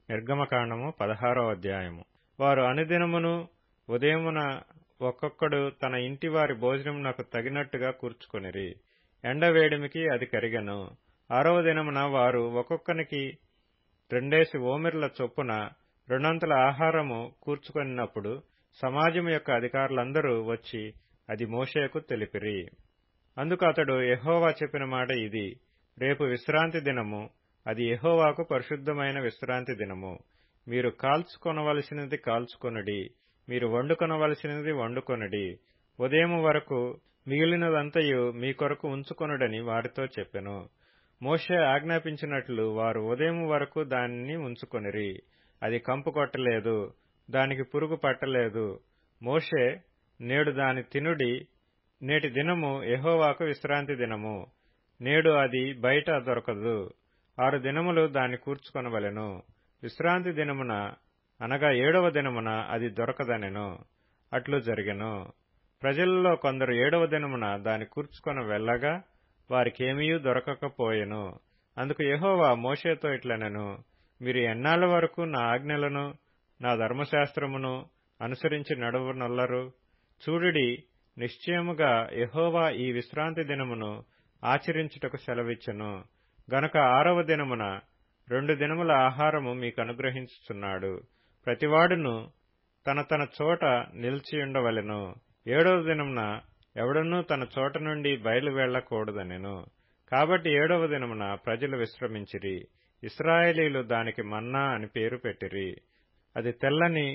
నిర్గమకాండము 16వ అధ్యాయము. వారు అనుదినమును ఉదయమున ఒక్కొక్కడు తన ఇంటివారి భోజనమునకు తగినట్టుగా కూర్చుకొనిరి. ఎండవేడిమికి అది కరిగెను. 6వ దినమున వారు ఒక్కొక్కనికి 2 ఓమెర్ల చొప్పున 2 ఆహారము కూర్చుకొనినప్పుడు సమాజము యొక్క అధికారులందరూ వచ్చి అది మోషేకు తెలిపిరి. అందుకు అతడు, యెహోవా చెప్పిన మాట ఇది, రేపు విశ్రాంతి దినము, అది యెహోవాకు పరిశుద్ధమైన విశ్రాంతి దినము. మీరు కాల్చుకొనవలసినది కాల్చుకొనుడి, మీరు వండుకొనవలసినది వండుకొనుడి. ఉదయము వరకు మిగిలినదంతయు మీ కొరకు ఉంచుకొనుడని వారితో చెప్పెను. మోషే ఆజ్ఞాపించినట్లు వారు ఉదయం వరకు దానిని ఉంచుకొనిరి. అది కంపు కొట్టలేదు, దానికి పురుగు పట్టలేదు. మోషే, నేడు దాని తినుడి, నేటి దినము యెహోవాకు విశ్రాంతి దినము, నేడు అది బయట దొరకదు. 6 దినములు దాన్ని కూర్చుకొనవలెను. విశ్రాంతి దినమున అనగా 7వ దినమున అది దొరకదనెను. అట్లు జరిగెను. ప్రజలలో కొందరు 7వ దినమున దాని కూర్చుకొన వెళ్ళగా వారికేమీయూ దొరకకపోయెను. అందుకు యెహోవా మోషేతో ఇట్లనెను, మీరు ఎన్నాళ్ల వరకు నా ఆజ్ఞలను నా ధర్మశాస్త్రమును అనుసరించి నడువనొల్లరు? చూడుడి, నిశ్చయముగా యెహోవా ఈ విశ్రాంతి దినమును ఆచరించుటకు సెలవిచ్చెను గనుక 6వ దినమున 2 దినముల ఆహారము మీకు అనుగ్రహించుచున్నాడు. ప్రతివాడును తన తన చోట నిలిచియుండవలెను. 7వ దినమున ఎవడనూ తన చోట నుండి బయలు వెళ్లకూడదనెను. కాబట్టి 7వ దినమున ప్రజలు విశ్రమించిరి. ఇశ్రాయేలీలు దానికి మన్నా అని పేరు పెట్టిరి. అది తెల్లని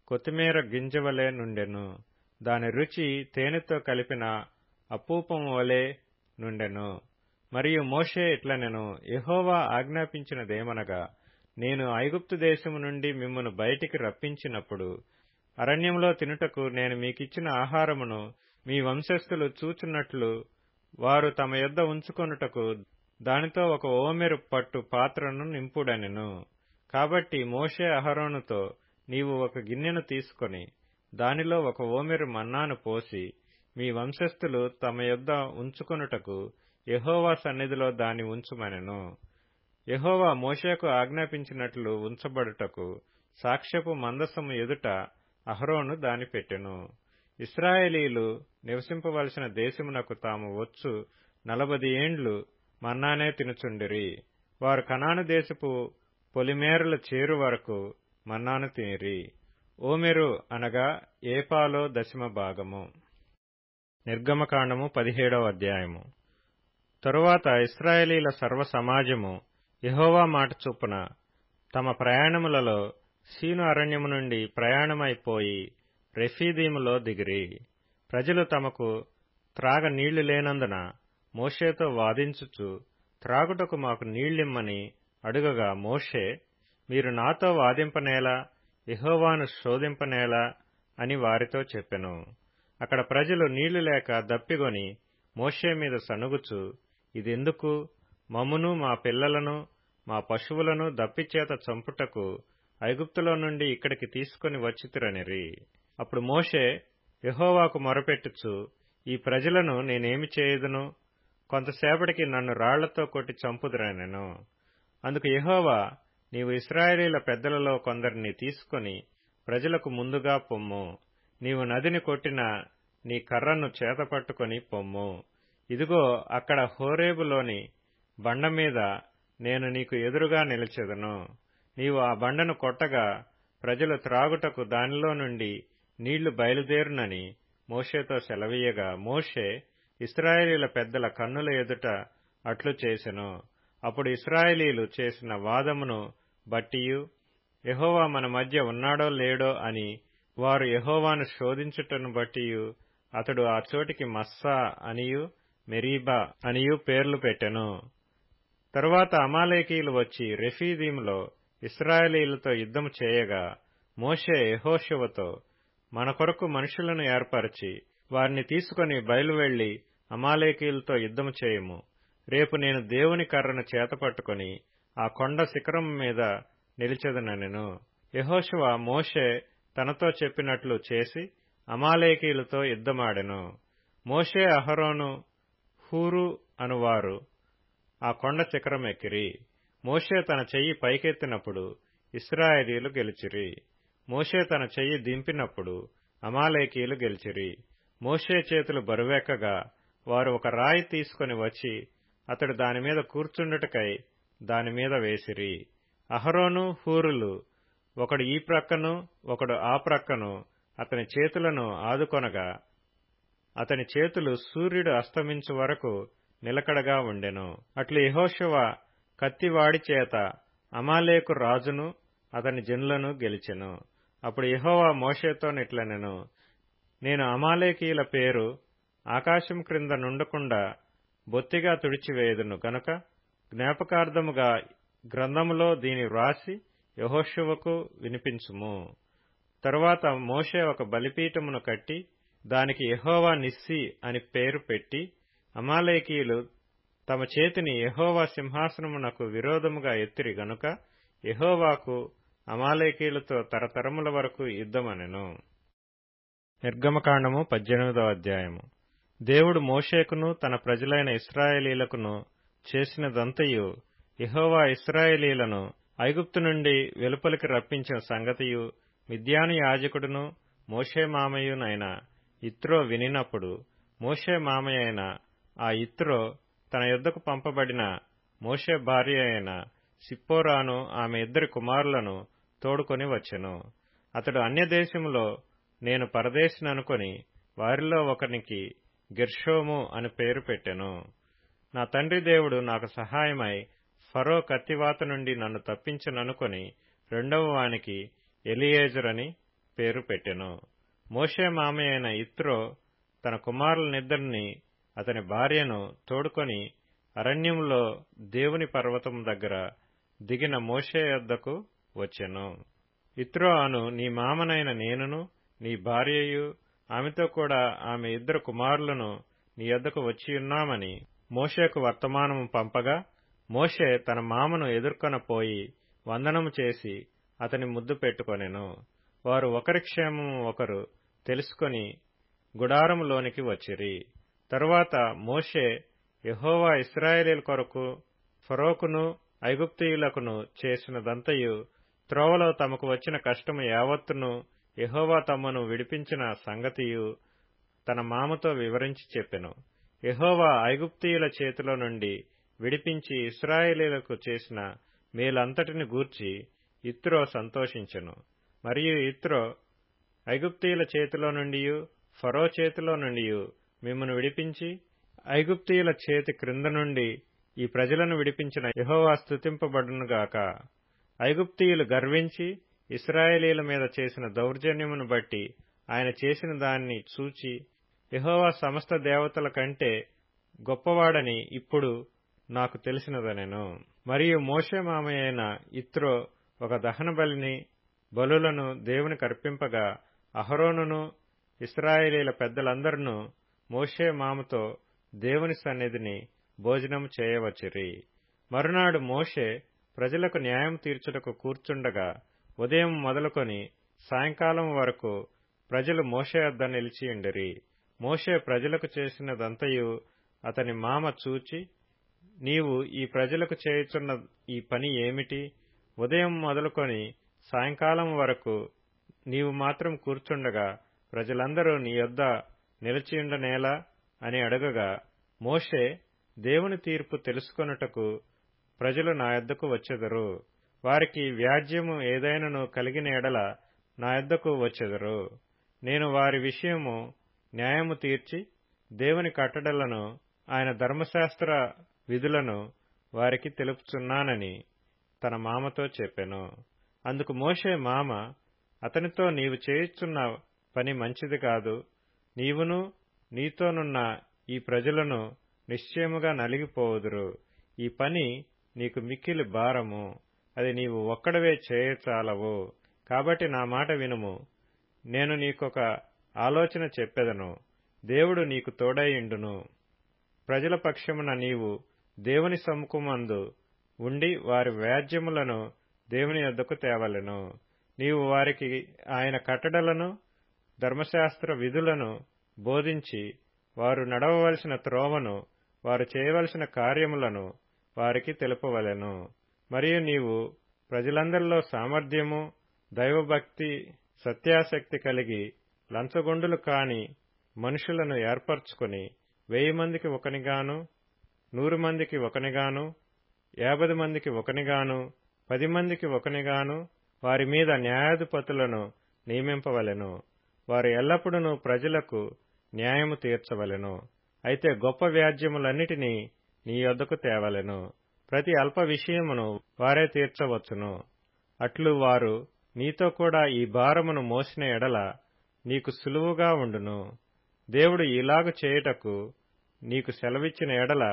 కొత్తిమీర గింజవలె నుండెను. దాని రుచి తేనెతో కలిపిన అపూపము వలె నుండెను. మరియు మోషే ఇట్లనెను, యెహోవా ఆజ్ఞాపించినదేమనగా, నేను ఐగుప్తు దేశము నుండి మిమ్మును బయటికి రప్పించినప్పుడు అరణ్యంలో తినుటకు నేను మీకిచ్చిన ఆహారమును మీ వంశస్థులు చూచున్నట్లు వారు తమ యొద్ద ఉంచుకొనుటకు దానితో 1 ఓమెరు పట్టు పాత్రను నింపుడనెను. కాబట్టి మోషే అహరోనుతో, నీవు 1 గిన్నెను తీసుకొని దానిలో 1 ఓమెరు మన్నాను పోసి మీ వంశస్థులు తమ యొద్ద ఉంచుకొనుటకు యెహోవా సన్నిధిలో దాన్ని ఉంచుమనెను. యెహోవా మోషేకు ఆజ్ఞాపించినట్లు ఉంచబడుటకు సాక్ష్యపు మందసము ఎదుట అహరోను దాని పెట్టెను. ఇశ్రాయేలీలు నివసింపవలసిన దేశమునకు తాము వచ్చు 40 ఏండ్లు మన్నానే తినుచుండిరి. వారు కనాను దేశపు పొలిమేరల చేరు వరకు మన్నాను తినిరి. ఓమెరు అనగా ఏపాలో 10వ భాగము. నిర్గమకాండము 17వ అధ్యాయము. తరువాత ఇశ్రాయేలీల సర్వ సమాజము యెహోవా మాట చొప్పున తమ ప్రయాణములలో సీను అరణ్యము నుండి ప్రయాణమైపోయి రెఫీదీములో దిగిరి. ప్రజలు తమకు త్రాగ నీళ్లు లేనందున మోషేతో వాదించుచు, త్రాగుటకు మాకు నీళ్లిమ్మని అడుగగా మోషే, మీరు నాతో వాదింపనేలా, యెహోవాను శోధింపనేలా అని వారితో చెప్పెను. అక్కడ ప్రజలు నీళ్లు లేక దప్పిగొని మోషే మీద సణుగుచు, ఇదెందుకు? మమ్మును మా పిల్లలను మా పశువులను దప్పిచేత చంపుటకు ఐగుప్తులో నుండి ఇక్కడికి తీసుకొని వచ్చితిరనిరి. అప్పుడు మోషే యెహోవాకు మొరపెట్టుచు, ఈ ప్రజలను నేనేమి చేయుదును? కొంతసేపటికి నన్ను రాళ్లతో కొట్టి చంపుదురనెను. అందుకు యెహోవా, నీవు ఇశ్రాయేలీల పెద్దలలో కొందరిని తీసుకొని ప్రజలకు ముందుగా పొమ్ము. నీవు నదిని కొట్టిన నీ కర్రను చేతపట్టుకొని పొమ్ము. ఇదిగో, అక్కడ హోరేబులోని బండ మీద నేను నీకు ఎదురుగా నిలిచెదను. నీవు ఆ బండను కొట్టగా ప్రజలు త్రాగుటకు దానిలో నుండి నీళ్లు బయలుదేరునని మోషేతో సెలవీయగా మోషే ఇశ్రాయేలీల పెద్దల కన్నుల ఎదుట అట్లు చేసెను. అప్పుడు ఇశ్రాయేలీలు చేసిన వాదమును బట్టియు, యెహోవా మన మధ్య ఉన్నాడో లేడో అని వారు యెహోవాను శోధించుటను బట్టియు అతడు ఆ చోటికి మస్సా అనియు మెరీబా అనియు పేర్లు పెట్టెను. తరువాత అమాలేకీయులు వచ్చి రెఫీదీములో ఇశ్రాయేలీయులతో యుద్ధము చేయగా మోషే యెహోషువతో, మన కొరకు మనుషులను ఏర్పరచి వారిని తీసుకొని బయలువెళ్లి అమాలేకీయులతో యుద్ధము చేయుము. రేపు నేను దేవుని కర్రను చేతపట్టుకొని ఆ కొండ శిఖరం మీద నిలిచెదనెను. యెహోషువ మోషే తనతో చెప్పినట్లు చేసి అమాలేకీయులతో యుద్ధమాడెను. మోషే, అహరోను, హూరు అనువారు ఆ కొండ శిఖరం ఎక్కిరి. మోషే తన చెయ్యి పైకెత్తినప్పుడు ఇశ్రాయేలీయులు గెలిచిరి. మోషే తన చెయ్యి దింపినప్పుడు అమాలేకీయులు గెలిచిరి. మోషే చేతులు బరువెక్కగా వారు ఒక రాయి తీసుకొని వచ్చి అతడు దానిమీద కూర్చుండుటకై దానిమీద వేసిరి. అహరోను హూరులు ఒకడు ఈ ప్రక్కను ఒకడు ఆ ప్రక్కను అతని చేతులను ఆదుకొనగా అతని చేతులు సూర్యుడు అస్తమించు వరకు నిలకడగా ఉండెను. అట్లు యెహోషువ కత్తివాడి చేత అమాలేకు రాజును అతని జనులను గెలిచెను. అప్పుడు యెహోవా మోషేతో నిట్లనెను, నేను అమాలేకీయుల పేరు ఆకాశం క్రింద నుండకుండా బొత్తిగా తుడిచివేయుదును గనుక జ్ఞాపకార్థముగా గ్రంథములో దీని వ్రాసి యెహోషువకు వినిపించుము. తరువాత మోషే ఒక బలిపీఠమును కట్టి దానికి యెహోవా నిస్సి అని పేరు పెట్టి, అమాలేకీయులు తమ చేతిని యెహోవా సింహాసనమునకు విరోధముగా ఎత్తిరి గనుక యెహోవాకు అమాలేకీయులతో తరతరముల వరకు యుద్ధమనెను. నిర్గమకాండము 18వ అధ్యాయము. దేవుడు మోషేకును తన ప్రజలైన ఇశ్రాయేలీయులకును చేసినదంతయు, యెహోవా ఇశ్రాయేలీయులను ఐగుప్తు నుండి వెలుపలికి రప్పించిన సంగతియు మిద్యాను యాజకుడును మోషే మామయ్యునైన యిత్రో వినినప్పుడు, మోషే మామయ్య అయిన ఆ యిత్రో తన యొద్దకు పంపబడిన మోషే భార్య అయిన సిప్పోరాను ఆమె 2 కుమారులను తోడుకొని వచ్చెను. అతడు అన్యదేశములో నేను పరదేశిననుకొని వారిలో ఒకనికి గెర్షోము అని పేరు పెట్టెను. నా తండ్రి దేవుడు నాకు సహాయమై ఫరో కత్తివాత నుండి నన్ను తప్పించననుకొని రెండవ వానికి ఎలియేజర్ అని పేరు పెట్టెను. మోషే మామయ్య అయిన యిత్రో తన కుమారులనిద్దరినీ అతని భార్యను తోడుకొని అరణ్యములో దేవుని పర్వతం దగ్గర దిగిన మోషే యొద్దకు వచ్చెను. యిత్రో అను నీ మామనైన నేనును నీ భార్యయు ఆమెతో కూడా ఆమె 2 కుమారులను నీ యొద్దకు వచ్చియున్నామని మోషేకు వర్తమానము పంపగా, మోషే తన మామను ఎదుర్కొనపోయి వందనము చేసి అతని ముద్దు పెట్టుకొనెను. వారు ఒకరి క్షేమము ఒకరు తెలుసుకొని గుడారములోనికి వచ్చిరి. తరువాత మోషే యెహోవా ఇశ్రాయేలీయుల కొరకు ఫరోకును ఐగుప్తీయులకును చేసినదంతయు, త్రోవలో తమకు వచ్చిన కష్టము యావత్తును యెహోవా తమను విడిపించిన సంగతియు తన మామతో వివరించి చెప్పెను. యెహోవా ఐగుప్తీయుల చేతిలో నుండి విడిపించి ఇశ్రాయేలీయులకు చేసిన మేలంతటిని గూర్చి యిత్రో సంతోషించెను. మరియు యిత్రో, ఐగుప్తీయుల చేతిలో నుండియు ఫరో చేతిలో నుండియు మిమ్మును విడిపించి ఐగుప్తీయుల చేతి క్రింద నుండి ఈ ప్రజలను విడిపించిన యెహోవా స్తుతింపబడునుగాక. ఐగుప్తీయులు గర్వించి ఇశ్రాయేలీయుల మీద చేసిన దౌర్జన్యమును బట్టి ఆయన చేసిన దాన్ని చూచి యెహోవా సమస్త దేవతల కంటే గొప్పవాడని ఇప్పుడు నాకు తెలిసినదనెను. మరియు మోషే మామయ్య అయిన యిత్రో ఒక దహన బలులను దేవునికి అర్పింపగా అహరోనును ఇశ్రాయేలీయుల పెద్దలందరూ మోషే మామతో దేవుని సన్నిధిని భోజనం చేయవచ్చిరి. మరునాడు మోషే ప్రజలకు న్యాయం తీర్చుటకు కూర్చుండగా ఉదయం మొదలుకొని సాయంకాలం వరకు ప్రజలు మోషే వద్ద నిలిచియుండిరి. మోషే ప్రజలకు చేసినదంతయు అతని మామ చూచి, నీవు ఈ ప్రజలకు చేయుచున్న ఈ పని ఏమిటి? ఉదయం మొదలుకొని సాయంకాలం వరకు నీవు మాత్రం కూర్చుండగా ప్రజలందరూ నీ యొద్ద నిలిచియుండనేలా అని అడగగా, మోషే, దేవుని తీర్పు తెలుసుకొనుటకు ప్రజలు నా యొద్దకు వచ్చెదరు. వారికి వ్యాజ్యము ఏదైనను కలిగిన ఎడల నా యొద్దకు వచ్చెదరు. నేను వారి విషయము న్యాయము తీర్చి దేవుని కట్టడలను ఆయన ధర్మశాస్త్ర విధులను వారికి తెలుపుచున్నానని తన మామతో చెప్పెను. అందుకు మోషే మామ అతనితో, నీవు చేయుచున్న పని మంచిది కాదు. నీవును నీతోనున్న ఈ ప్రజలను నిశ్చయముగా నలిగిపోవుదురు. ఈ పని నీకు మిక్కిలి భారము. అది నీవు ఒక్కడవే చేయచాలవు. కాబట్టి నా మాట వినుము. నేను నీకొక ఆలోచన చెప్పెదను. దేవుడు నీకు తోడైయుండును. ప్రజల పక్షమున నీవు దేవుని సమ్ముఖమందు ఉండి వారి వ్యాజ్యములను దేవుని యొద్దకు తేవలెను. నీవు వారికి ఆయన కట్టడలను ధర్మశాస్త్ర విధులను బోధించి వారు నడవవలసిన త్రోవను వారు చేయవలసిన కార్యములను వారికి తెలుపవలెను. మరియు నీవు ప్రజలందరిలో సామర్థ్యము, దైవభక్తి, సత్యాసక్తి కలిగి లంచగొండులు కాని మనుషులను ఏర్పరచుకుని 1000 మందికి ఒకనిగాను, 100 మందికి ఒకనిగాను, 50 మందికి ఒకనిగాను, 10 మందికి ఒకనిగాను వారి మీద న్యాయాధిపతులను నియమింపవలెను. వారు ఎల్లప్పుడూ ప్రజలకు న్యాయము తీర్చవలెను. అయితే గొప్ప వ్యాజ్యములన్నిటినీ నీ యొద్దకు తేవలెను. ప్రతి అల్ప విషయమును వారే తీర్చవచ్చును. అట్లు వారు నీతో కూడా ఈ భారమును మోసిన ఎడల నీకు సులువుగా ఉండును. దేవుడు ఇలాగు చేయుటకు నీకు సెలవిచ్చిన ఎడల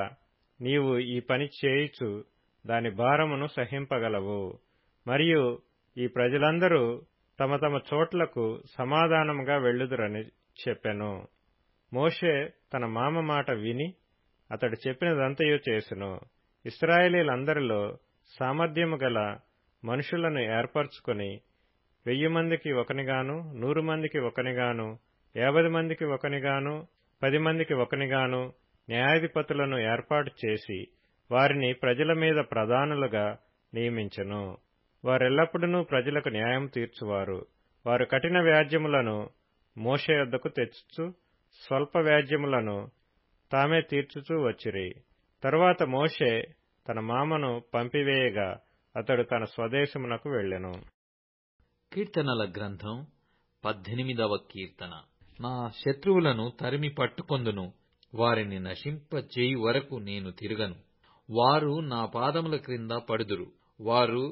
నీవు ఈ పని చేయుచు దాని భారమును సహింపగలవు. మరియు ఈ ప్రజలందరూ తమ తమ చోట్లకు సమాధానముగా వెళ్ళుదురని చెప్పెను. మోషే తన మామ మాట విని అతడు చెప్పినదంతయు చేసెను. ఇశ్రాయేలీలందరిలో సామర్థ్యము గల మనుషులను ఏర్పరచుకొని 1000 మందికి ఒకనిగాను, 100 మందికి ఒకనిగాను, 50 మందికి ఒకనిగాను, 10 మందికి ఒకనిగాను న్యాయాధిపతులను ఏర్పాటు చేసి వారిని ప్రజల మీద ప్రధానులుగా నియమించెను. వారెల్లప్పుడూ ప్రజలకు న్యాయం తీర్చువారు. వారు కఠిన వ్యాజ్యములను మోషే యొద్దకు తెచ్చుచు స్వల్ప వ్యాజ్యములను తామే తీర్చుచూ వచ్చిరి. తరువాత మోషే తన మామను పంపివేయగా అతడు తన స్వదేశమునకు వెళ్ళెను. కీర్తనల గ్రంథం 18వ కీర్తన. నా శత్రువులను తరిమి పట్టుకొందును, వారిని నశింపజేయు వరకు నేను తిరుగను. వారు నా పాదముల క్రింద పడుదురు, వారు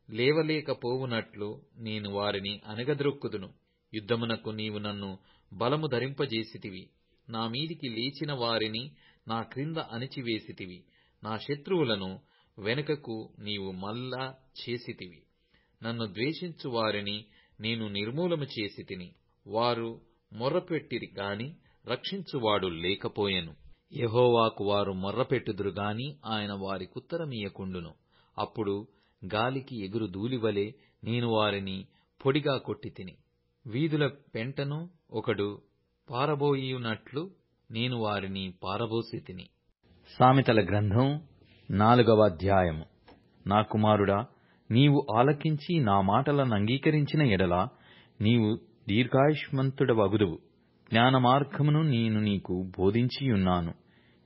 లేవలేకపోవునట్లు నేను వారిని అణగద్రొక్కుదును. యుద్ధమునకు నీవు నన్ను బలము ధరింపజేసితివి, నా మీదికి లేచిన వారిని నా క్రింద అణిచివేసితివి. నా శత్రువులను వెనుకకు నీవు మళ్ళా చేసితివి. నన్ను ద్వేషించు వారిని నేను నిర్మూలము చేసితిని. వారు మొర్రపెట్టిరి గాని రక్షించువాడు లేకపోయెను. యెహోవాకు వారు మొర్రపెట్టుదురు గాని ఆయన వారికుత్తరమియ్యకుండును. అప్పుడు గాలికి ఎగురు ధూళివలె నేను వారిని పొడిగా కొట్టితిని. వీధుల పెంటను ఒకడు పారబోయునట్లు నేను వారిని పారబోసితిని. సామెతల గ్రంథం 4వ అధ్యాయము. నా కుమారుడా, నీవు ఆలకించి నా మాటలను అంగీకరించిన ఎడల నీవు దీర్ఘాయుష్మంతుడవగుదువు. జ్ఞాన మార్గమును నేను నీకు బోధించియున్నాను,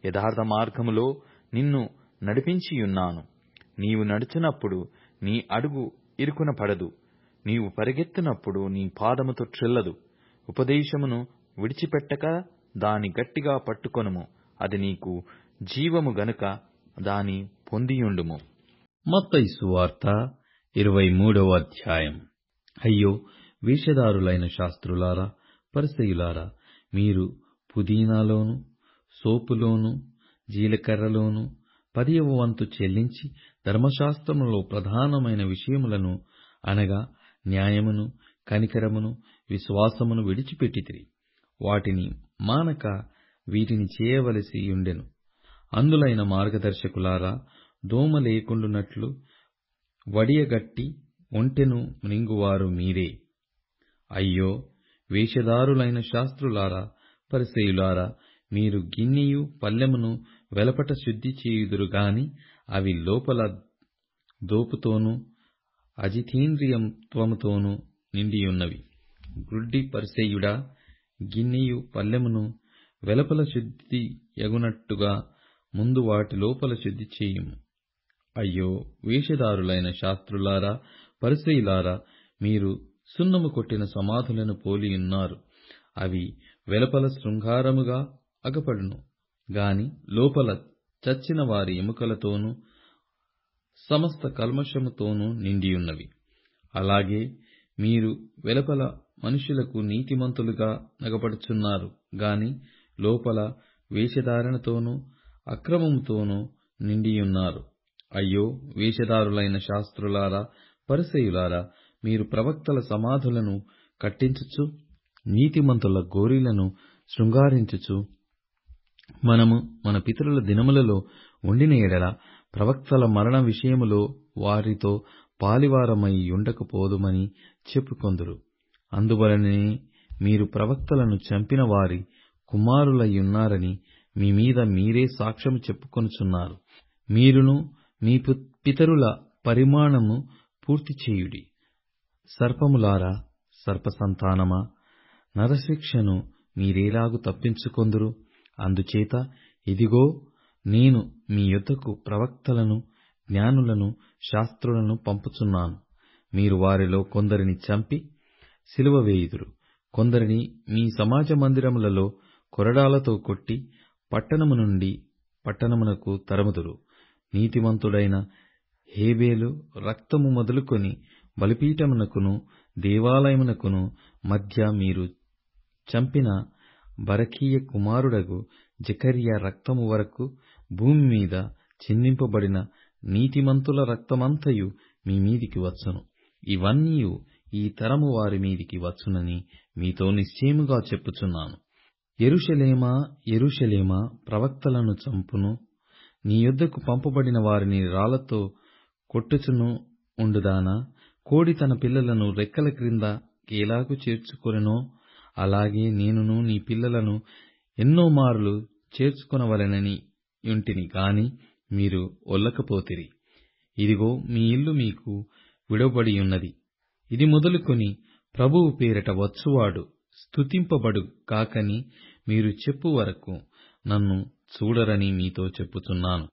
యథార్థ మార్గములో నిన్ను నడిపించియున్నాను. నీవు నడుచునప్పుడు నీ అడుగు ఇరుకున పడదు, నీవు పరిగెత్తునప్పుడు నీ పాదము తొట్రిల్లదు. ఉపదేశమును విడిచిపెట్టక దాని గట్టిగా పట్టుకొనుము, అది నీకు జీవము గనుక దాని పొందియుండుము. మత్తయి సువార్త 23వ అధ్యాయం. అయ్యో, వేషధారులైన శాస్త్రులారా, పరిసయ్యులారా, మీరు పుదీనాలోను సోపులోను జీలకర్రలోను 10వ వంతు చెల్లించి ధర్మశాస్త్రములో ప్రధానమైన విషయములను అనగా న్యాయమును, కనికరమును, విశ్వాసమును విడిచిపెట్టితిరి. వాటిని మానక వీటిని చేయవలసి ఉండెను. అందులైన మార్గదర్శకులారా, దోమ లేకుండునట్లు వడియగట్టి ఒంటెను మృంగువారు మీరే. అయ్యో, వేషధారులైన శాస్త్రులారా, పరిసయ్యులారా, మీరు గిన్నెయు పల్లెమును వెలపట శుద్ధి చేయుదురు గాని అవి లోపల దోపుతోనూ అజితేంద్రియత్వముతోనూ నిండియున్నవి. గ్రుడ్డి పరిసయ్యుడా, గిన్నెయు పల్లెమును వెలుపల శుద్ధి యగునట్టుగా ముందు వాటి లోపల శుద్ధి చేయుము. అయ్యో, వేషధారులైన శాస్త్రులారా, పరిసయ్యులారా, మీరు సున్నము కొట్టిన సమాధులను పోలియున్నారు. అవి వెలుపల శృంగారముగా అగపడును గాని లోపల చచ్చిన వారి ఎముకలతోనూ సమస్త కల్మషముతోనూ నిండియున్నవి. అలాగే మీరు వెలుపల మనుషులకు నీతిమంతులుగా నగపడుచున్నారు గాని లోపల వేషధారణతోనూ అక్రమముతోనూ నిండియున్నారు. అయ్యో, వేషధారులైన శాస్త్రులారా, పరిసయ్యులారా, మీరు ప్రవక్తల సమాధులను కట్టించుచు నీతిమంతుల గోరీలను శృంగారించుచు మనము మన పితరుల దినములలో ఉండిన ఎడల ప్రవక్తల మరణ విషయములో వారితో పాలివారమై ఉండకపోదుమని చెప్పుకొందురు. అందువలనే మీరు ప్రవక్తలను చంపిన వారి కుమారులయ్యున్నారని మీ మీద మీరే సాక్ష్యము చెప్పుకొనుచున్నారు. మీరును మీ పితరుల పరిమాణము పూర్తి చేయుడి. సర్పములారా, సర్పసంతానమా, నరశిక్షను మీరేలాగు తప్పించుకొందురు? అందుచేత ఇదిగో, నేను మీ యొద్దకు ప్రవక్తలను, జ్ఞానులను, శాస్త్రులను పంపుచున్నాను. మీరు వారిలో కొందరిని చంపి సిలువ వేయుదురు, కొందరిని మీ సమాజ మందిరములలో కొరడాలతో కొట్టి పట్టణము నుండి పట్టణమునకు తరుముదురు. నీతిమంతుడైన హేబేలు రక్తము మొదలుకొని బలిపీఠమునకును దేవాలయమునకును మధ్య మీరు చంపిన బరకీయ కుమారుడగు జకర్యా రక్తము వరకు భూమి మీద చిందింపబడిన నీతిమంతుల రక్తమంతయు మీ మీదికి వచ్చును. ఇవన్నీ ఈ తరము వారి మీదికి వచ్చునని మీతో నిశ్చయముగా చెప్పుచున్నాను. యెరూషలేమా, యెరూషలేమా, ప్రవక్తలను చంపును, నీ యొద్దకు పంపబడిన వారిని రాళ్లతో కొట్టుచును ఉండుదానా? కోడి తన పిల్లలను రెక్కల క్రింద ఎలాగు చేర్చుకొనెనో అలాగే నేనును నీ పిల్లలను ఎన్నో మార్లు చేర్చుకొనవలెనని యుంటిని గాని మీరు ఒల్లకపోతిరి. ఇదిగో, మీ ఇల్లు మీకు విడవబడియున్నది. ఇది మొదలుకొని ప్రభువు పేరట వచ్చువాడు స్తుతింపబడు కాకని మీరు చెప్పు వరకు నన్ను చూడరని మీతో చెప్పుచున్నాను.